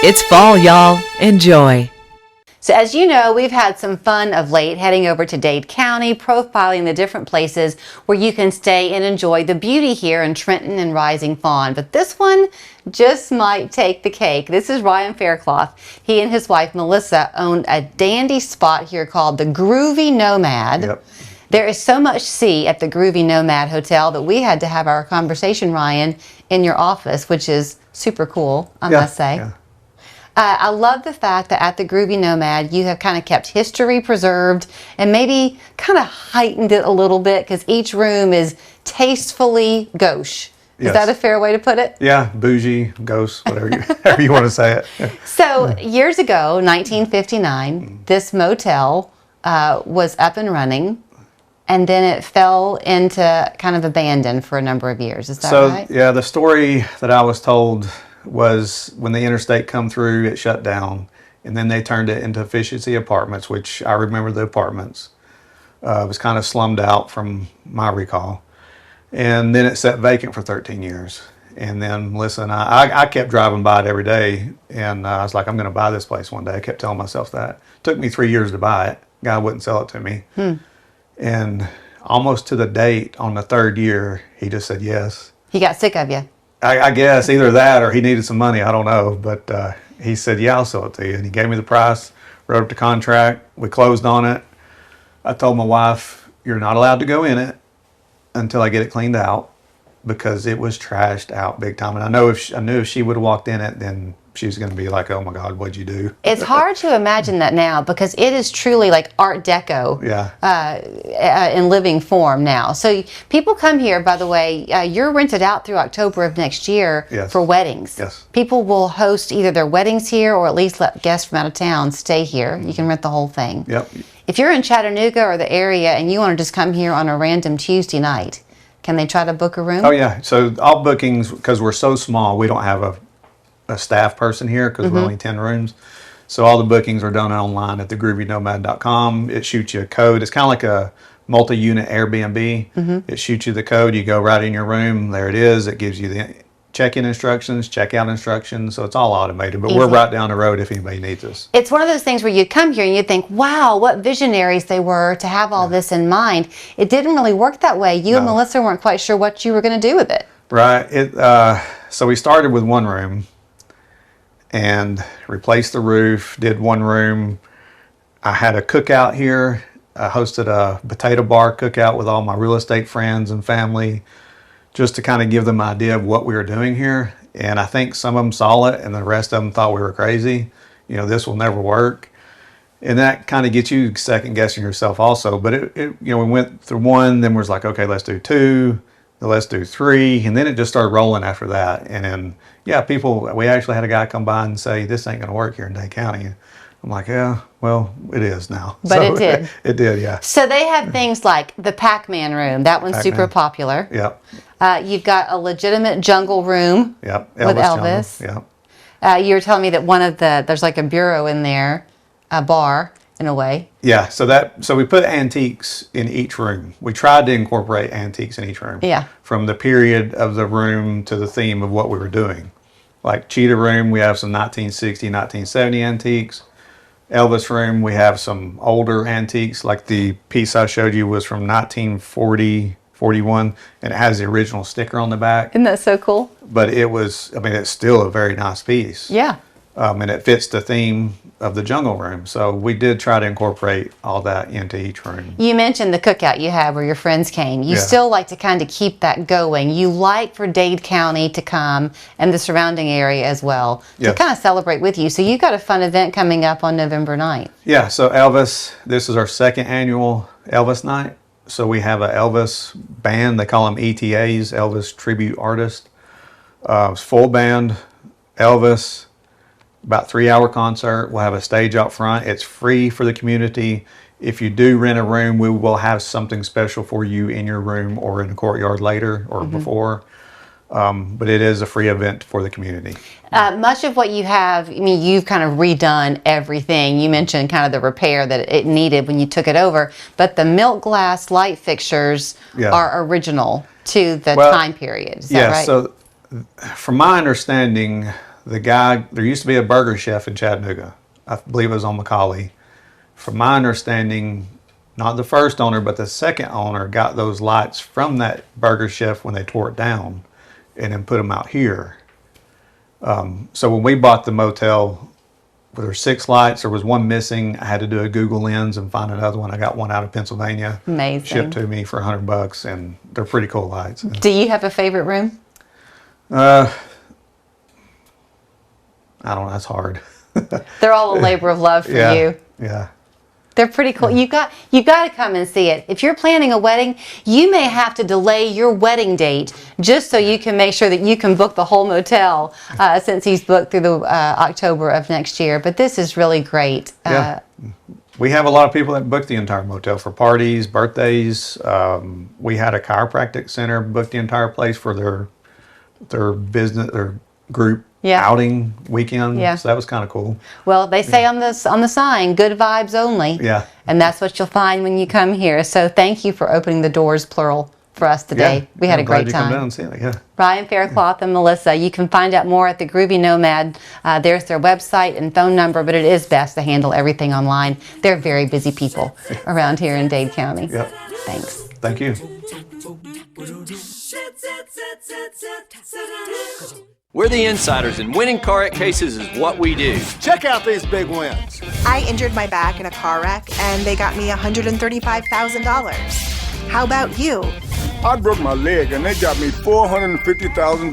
It's fall, y'all. Enjoy. So as you know, we've had some fun of late heading over to Dade County, profiling the different places where you can stay and enjoy the beauty here in Trenton and Rising Fawn. But this one just might take the cake. This is Ryan Faircloth. He and his wife Melissa own a dandy spot here called the Groovy Nomad. Yep. There is so much to see at the Groovy Nomad Hotel that we had to have our conversation, Ryan, in your office, which is super cool, I must say. Yeah. I love the fact that at the Groovy Nomad, you have kind of kept history preserved and maybe kind of heightened it a little bit because each room is tastefully gauche. Is Yes. that a fair way to put it? Yeah, bougie, ghost, however you want to say it. So years ago, 1959, this motel was up and running, and then it fell into kind of abandon for a number of years. Is that right? Yeah, the story that I was told was when the interstate come through, it shut down, and then they turned it into efficiency apartments, which I remember the apartments. It was kind of slummed out from my recall. And then it sat vacant for 13 years. And then Melissa and I kept driving by it every day, and I was like, I'm going to buy this place one day. I kept telling myself that. It took me 3 years to buy it. Guy wouldn't sell it to me. And almost to the date, on the third year, he just said yes. He got sick of you. I guess either that or he needed some money. I don't know. But he said, yeah, I'll sell it to you. And he gave me the price, wrote up the contract. We closed on it. I told my wife, you're not allowed to go in it until I get it cleaned out because it was trashed out big time. And I knew if she would have walked in it, then she was going to be like, oh my God, what'd you do? It's hard to imagine that now because it is truly like Art Deco in living form now. So people come here, by the way, you're rented out through October of next year for weddings. Yes. People will host either their weddings here or at least let guests from out of town stay here. You can rent the whole thing. Yep. If you're in Chattanooga or the area and you want to just come here on a random Tuesday night, can they try to book a room? Oh, yeah. So all bookings, because we're so small, we don't have a staff person here because we're only 10 rooms. So all the bookings are done online at thegroovynomad.com. It shoots you a code. It's kind of like a multi-unit Airbnb. It shoots you the code. You go right in your room. There it is. It gives you the check-in instructions, check-out instructions. So it's all automated. But we're right down the road if anybody needs us. It's one of those things where you'd come here and you'd think, wow, what visionaries they were to have all this in mind. It didn't really work that way. You and Melissa weren't quite sure what you were going to do with it. Right. So we started with one room and replaced the roof, did one room. I had a cookout here. I hosted a potato bar cookout with all my real estate friends and family just to kind of give them an idea of what we were doing here. And I think some of them saw it and the rest of them thought we were crazy. You know, this will never work. And that kind of gets you second guessing yourself also. But we went through one, then was like, okay, let's do two, then let's do three. And then it just started rolling after that. And then, we actually had a guy come by and say, this ain't going to work here in Dade County. I'm like, yeah, well, it is now. But it did. It did, yeah. So they have things like the Pac-Man room. That one's super popular. Yep. You've got a legitimate jungle room with Elvis. Jungle. Yep. You were telling me that there's like a bureau in there, a bar in a way. Yeah, so we put antiques in each room. We tried to incorporate antiques in each room. Yeah. From the period of the room to the theme of what we were doing. Like Cheetah room, we have some 1960, 1970 antiques. Elvis room, we have some older antiques. Like the piece I showed you was from 1940, 41, and it has the original sticker on the back. Isn't that so cool? But it's still a very nice piece. Yeah. And it fits the theme of the jungle room. So we did try to incorporate all that into each room. You mentioned the cookout you had where your friends came. You still like to kind of keep that going. You like for Dade County to come and the surrounding area as well to kind of celebrate with you. So you've got a fun event coming up on November 9th. Yeah, so Elvis, this is our second annual Elvis night. So we have an Elvis band. They call them ETAs, Elvis Tribute Artist. It's full band, Elvis. About 3-hour concert. We'll have a stage out front. It's free for the community. If you do rent a room, we will have something special for you in your room or in the courtyard later or before. But it is a free event for the community. Much of what you have, you've kind of redone everything. You mentioned kind of the repair that it needed when you took it over. But the milk glass light fixtures are original to the time period. Is that right? So from my understanding, the guy, there used to be a burger chef in Chattanooga. I believe it was on McCauley. From my understanding, not the first owner, but the second owner got those lights from that burger chef when they tore it down and then put them out here. So when we bought the motel, there were 6 lights. There was one missing. I had to do a Google Lens and find another one. I got one out of Pennsylvania. Amazing. Shipped to me for $100, and they're pretty cool lights. Do you have a favorite room? I don't know. That's hard. They're all a labor of love for you. Yeah. They're pretty cool. You got to come and see it. If you're planning a wedding, you may have to delay your wedding date just so you can make sure that you can book the whole motel since he's booked through the October of next year. But this is really great. Yeah. We have a lot of people that book the entire motel for parties, birthdays. We had a chiropractic center book the entire place for their business, their group outing weekend. Yeah. So that was kind of cool. Well, they say on the sign, good vibes only. Yeah. And that's what you'll find when you come here. So thank you for opening the doors, plural, for us today. We had a great time. Come down and see it. Yeah. Ryan Faircloth and Melissa, you can find out more at the Groovy Nomad. There's their website and phone number, but it is best to handle everything online. They're very busy people around here in Dade County. Yep. Thanks. Thank you. We're the insiders, and winning car wreck cases is what we do. Check out these big wins. I injured my back in a car wreck, and they got me $135,000. How about you? I broke my leg and they got me $450,000.